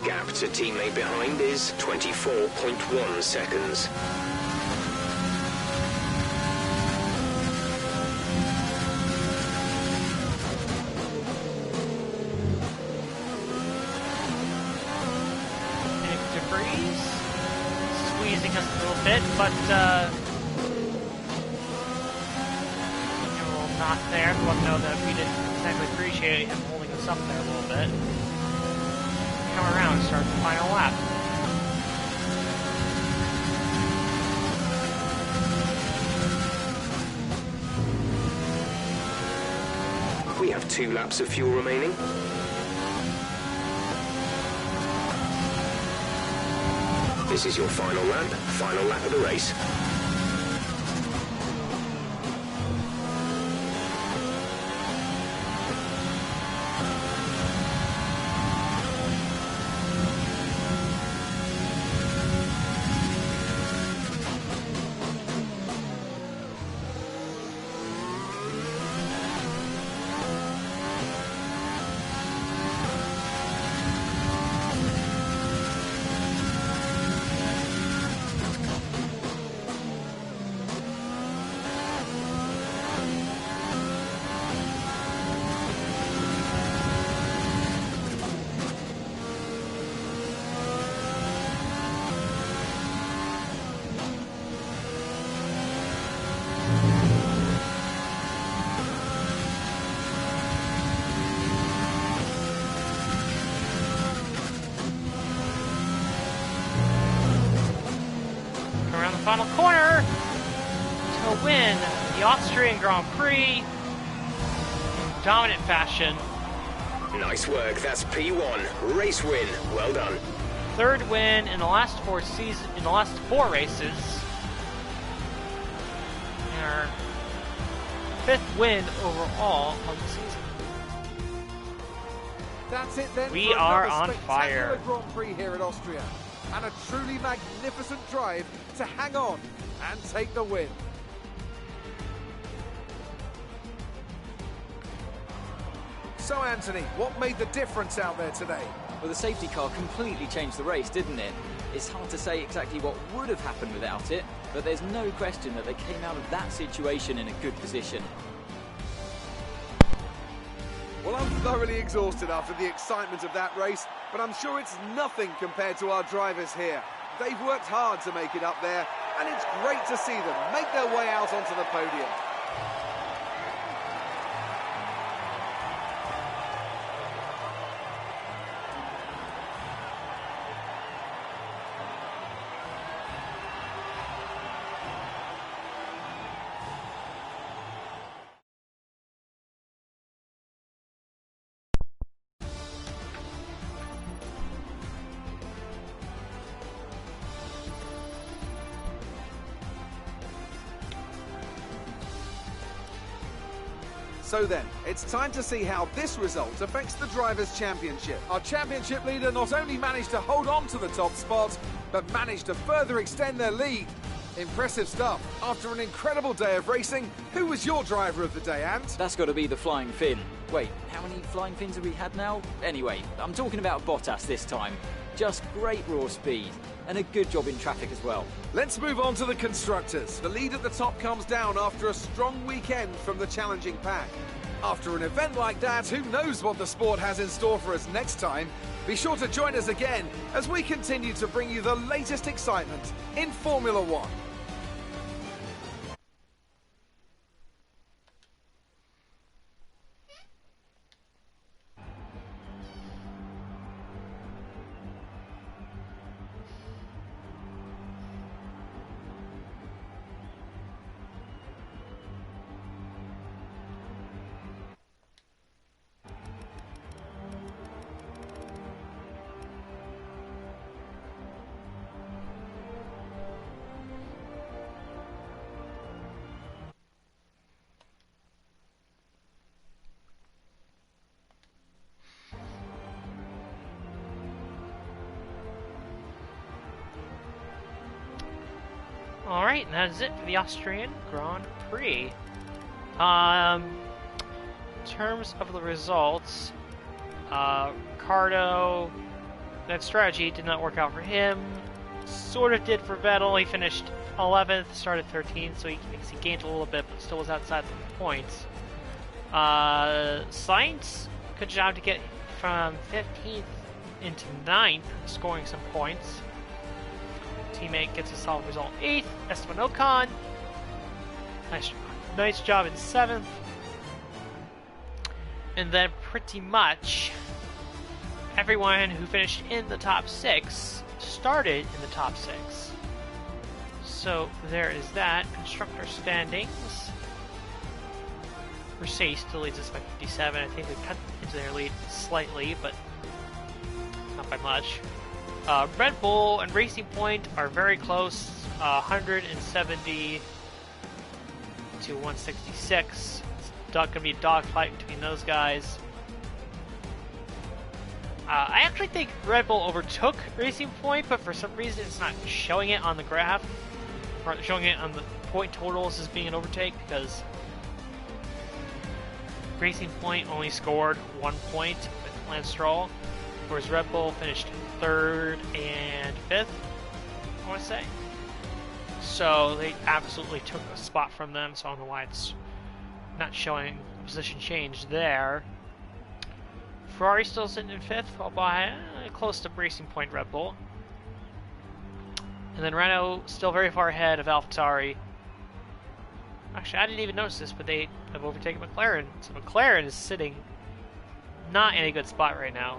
E: Gap to teammate behind is 24.1 seconds.
A: Debris squeezing us a little bit, but we'll not there. We'll know that we didn't exactly appreciate him holding us up there a little bit. Come around and start the final lap.
E: We have 2 laps of fuel remaining. This is your final lap of the race.
A: Around the final corner to win the Austrian Grand Prix in dominant fashion.
E: Nice work, that's P1. Race win, well done.
A: 3rd win in the last 4 races. And our 5th win overall on the season.
B: That's it then.
A: We
B: for
A: are
B: another
A: on fire.
B: spectacular Grand Prix here at Austria. And a truly magnificent drive to hang on and take the win. So Anthony, what made the difference out there today?
D: Well, the safety car completely changed the race, didn't it? It's hard to say exactly what would have happened without it, but there's no question that they came out of that situation in a good position.
B: Well, I'm thoroughly exhausted after the excitement of that race, but I'm sure it's nothing compared to our drivers here. They've worked hard to make it up there, and it's great to see them make their way out onto the podium. So then, it's time to see how this result affects the Drivers' Championship. Our championship leader not only managed to hold on to the top spot, but managed to further extend their lead. Impressive stuff. After an incredible day of racing, who was your driver of the day, Ant?
D: That's got to be the Flying Finn. Wait, how many Flying Fins have we had now? Anyway, I'm talking about Bottas this time. Just great raw speed, and a good job in traffic as well.
B: Let's move on to the constructors. The lead at the top comes down after a strong weekend from the challenging pack. After an event like that, who knows what the sport has in store for us next time? Be sure to join us again as we continue to bring you the latest excitement in Formula One.
A: Alright, and that is it for the Austrian Grand Prix. In terms of the results, Ricardo, that strategy did not work out for him. Sort of did for Vettel. He finished 11th, started 13th, so he gained a little bit, but still was outside the points. Sainz, good job to get from 15th into 9th, scoring some points. Teammate gets a solid result 8th. Esteban Ocon, nice job in 7th. And then pretty much everyone who finished in the top 6 started in the top 6. So there is that. Constructor standings. Mercedes still leads us by 57. I think they cut into their lead slightly, but not by much. Red Bull and Racing Point are very close. 170 to 166. It's going to be a dogfight between those guys. I actually think Red Bull overtook Racing Point, but for some reason it's not showing it on the graph, or showing it on the point totals as being an overtake, because Racing Point only scored 1 point with Lance Stroll, whereas Red Bull finished 3rd and 5th, I want to say. So they absolutely took a spot from them, so I don't know why it's not showing position change there. Ferrari still sitting in 5th, while by close to Racing Point Red Bull. And then Renault still very far ahead of AlphaTauri. Actually, I didn't even notice this, but they have overtaken McLaren. So McLaren is sitting not in a good spot right now,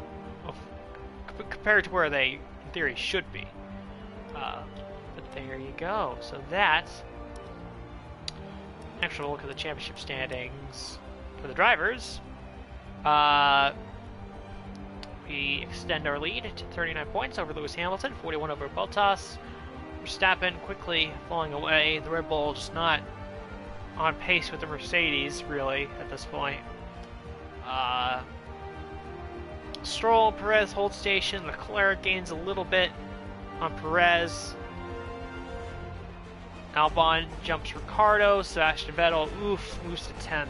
A: compared to where they, in theory, should be. But there you go. So that's actual look at the championship standings for the drivers. We extend our lead to 39 points over Lewis Hamilton, 41 over Bottas. Verstappen quickly falling away. The Red Bull just not on pace with the Mercedes, really, at this point. Stroll, Perez hold station. Leclerc gains a little bit on Perez. Albon jumps Ricardo. Sebastian Vettel, moves to 10th.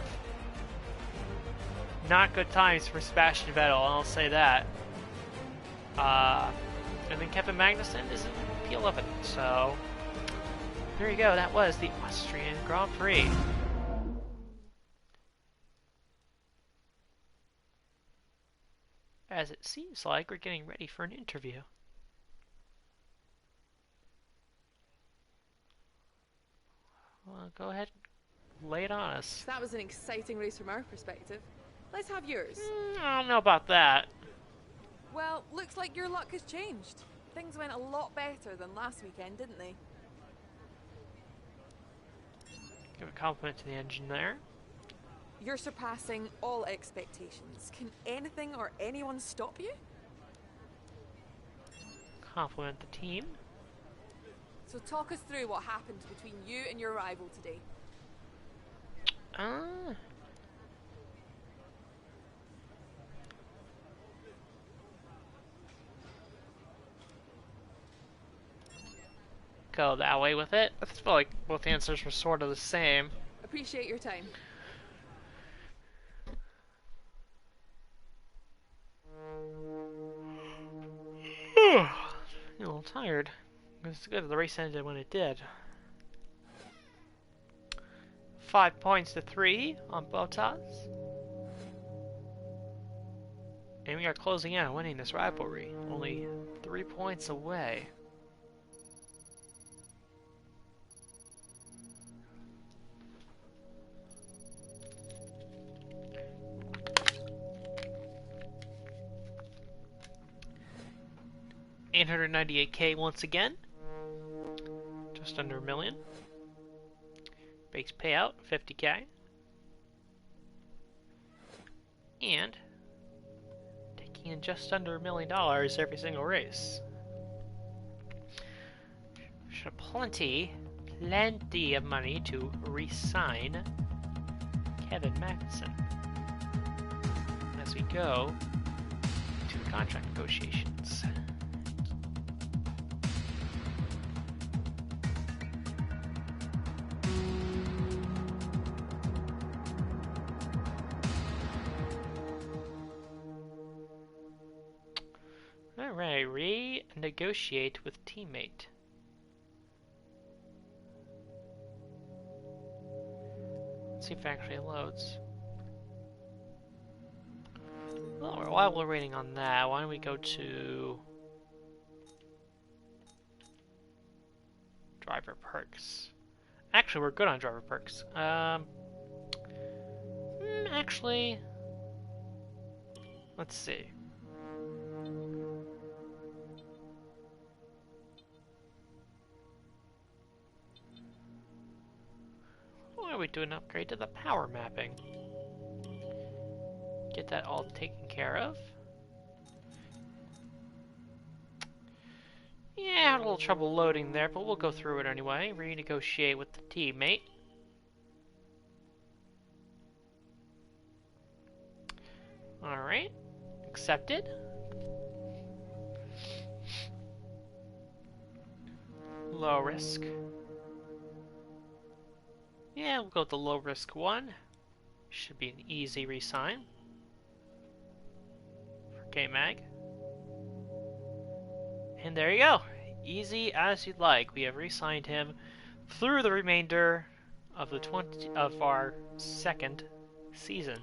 A: Not good times for Sebastian Vettel, I'll say that. And then Kevin Magnussen is in P11. So, there you go. That was the Austrian Grand Prix. As it seems like we're getting ready for an interview. Well, go ahead, lay it on us.
F: That was an exciting race from our perspective. Let's have yours.
A: I don't know about that.
F: Well, looks like your luck has changed. Things went a lot better than last weekend, didn't they?
A: Give a compliment to the engine there.
F: You're surpassing all expectations. Can anything or anyone stop you?
A: Compliment the team.
F: So talk us through what happened between you and your rival today. Go that way with it. I feel like both answers were sort of the same. Appreciate your time.
A: A little tired. It's good the race ended when it did. 5 points to 3 on Bottas. And we are closing in on winning this rivalry. Only 3 points away. $898K once again. Just under $1 million. Base payout, $50K. And taking in just under $1 million every single race. Should have plenty of money to re-sign Kevin Magnussen as we go to the contract negotiations. Alright, re-negotiate with teammate. Let's see if it actually loads. Well, while we're waiting on that, why don't we go to driver perks. Actually, we're good on driver perks. Actually, let's see. Why don't we do an upgrade to the power mapping? Get that all taken care of. Yeah, I had a little trouble loading there, but we'll go through it anyway. Renegotiate with the teammate. Alright. Accepted. Low risk. Yeah, we'll go with the low risk one. Should be an easy resign. For K-Mag. And there you go. Easy as you'd like. We have re-signed him through the remainder of our second season.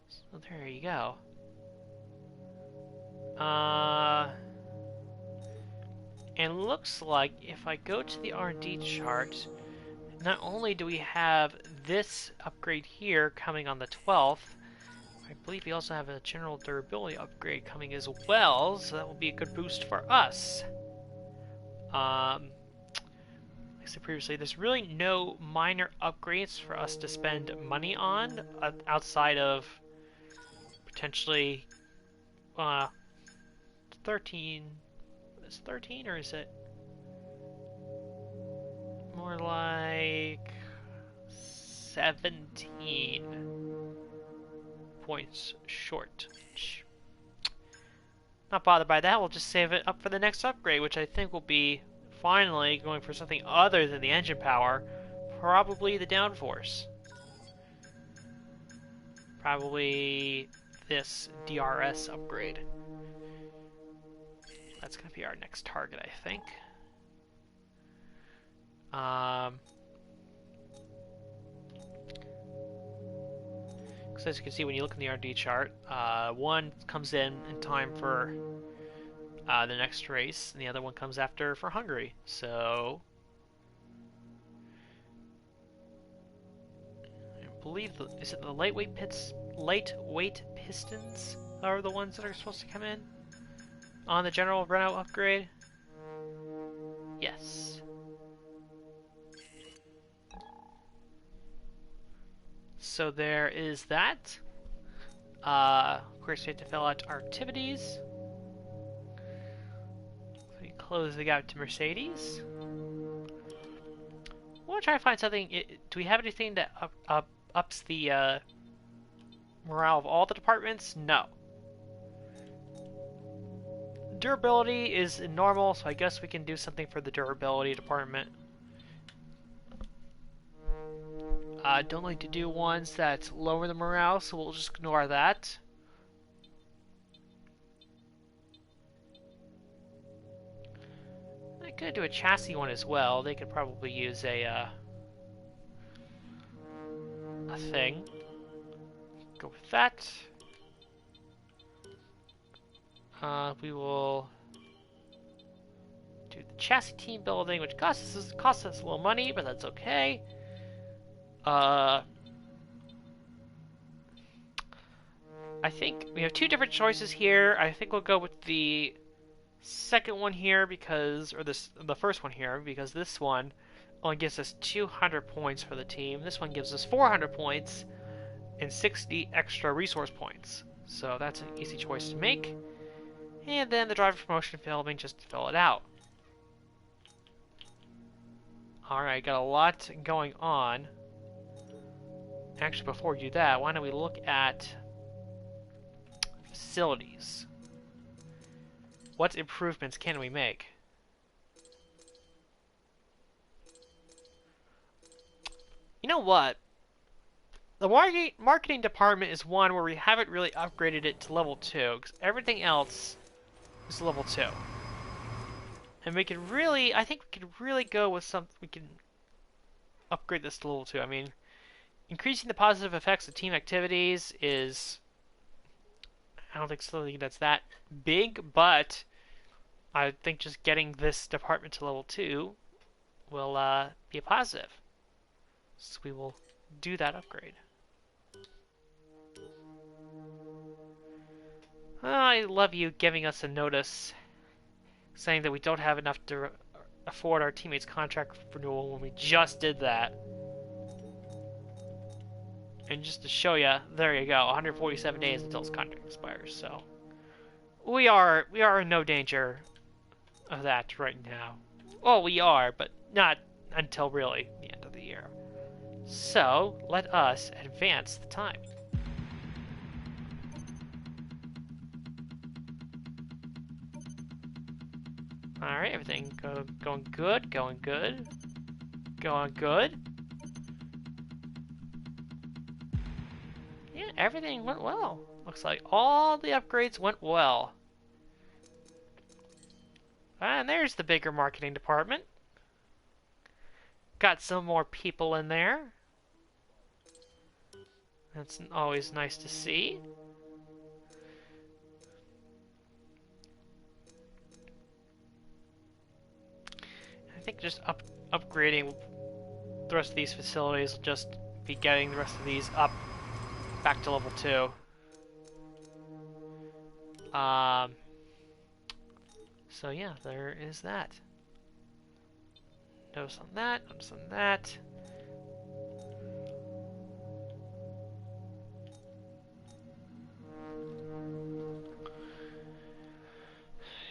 A: So there you go. And looks like if I go to the R&D chart, not only do we have this upgrade here coming on the 12th, I believe we also have a general durability upgrade coming as well, so that will be a good boost for us. Like I said previously, there's really no minor upgrades for us to spend money on outside of potentially 13. Is it 13 or is it more like 17 points short? Not bothered by that, we'll just save it up for the next upgrade, which I think will be finally going for something other than the engine power, probably the downforce. Probably this DRS upgrade. That's going to be our next target, I think. Because as you can see when you look in the RD chart, one comes in time for the next race, and the other one comes after for Hungary. So I believe is it the lightweight pistons are the ones that are supposed to come in on the general Renault upgrade? Yes. So there is that. Of course, we have to fill out our activities. So we close the gap to Mercedes. We'll try to find something. Do we have anything that ups the morale of all the departments? No. Durability is normal, so I guess we can do something for the durability department. Don't like to do ones that lower the morale, so we'll just ignore that. I could do a chassis one as well. They could probably use a thing. Go with that. We will do the chassis team building, which costs us a little money, but that's okay. I think we have two different choices here. I think we'll go with the second one here because, or the first one here, because this one only gives us 200 points for the team. This one gives us 400 points and 60 extra resource points. So that's an easy choice to make. And then the driver promotion filming just to fill it out. Alright, got a lot going on. Actually, before we do that, why don't we look at facilities? What improvements can we make? You know what? the marketing department is one where we haven't really upgraded it to level 2, because everything else is level 2. And we could really, I think we could really go with something, we can upgrade this to level 2. I mean, increasing the positive effects of team activities is, I don't think so, that's that big, but I think just getting this department to level 2 will be a positive. So we will do that upgrade. Oh, I love you giving us a notice saying that we don't have enough to afford our teammates' contract renewal when we just did that. And just to show you, there you go, 147 days until his contract expires. So we are in no danger of that right now. Well, we are, but not until really the end of the year. So let us advance the time. Alright, everything going good, going good, going good. Yeah, everything went well. Looks like all the upgrades went well. And there's the bigger marketing department. Got some more people in there. That's always nice to see. I think just upgrading the rest of these facilities will just be getting the rest of these up back to level 2. So yeah, there is that. Notice on that, notice on that.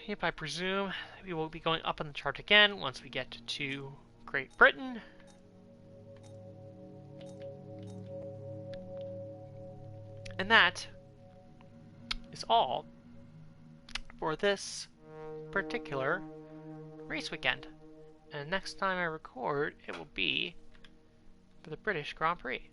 A: Yep, I presume we will be going up on the chart again once we get to Great Britain. And that is all for this particular race weekend. And next time I record, it will be for the British Grand Prix.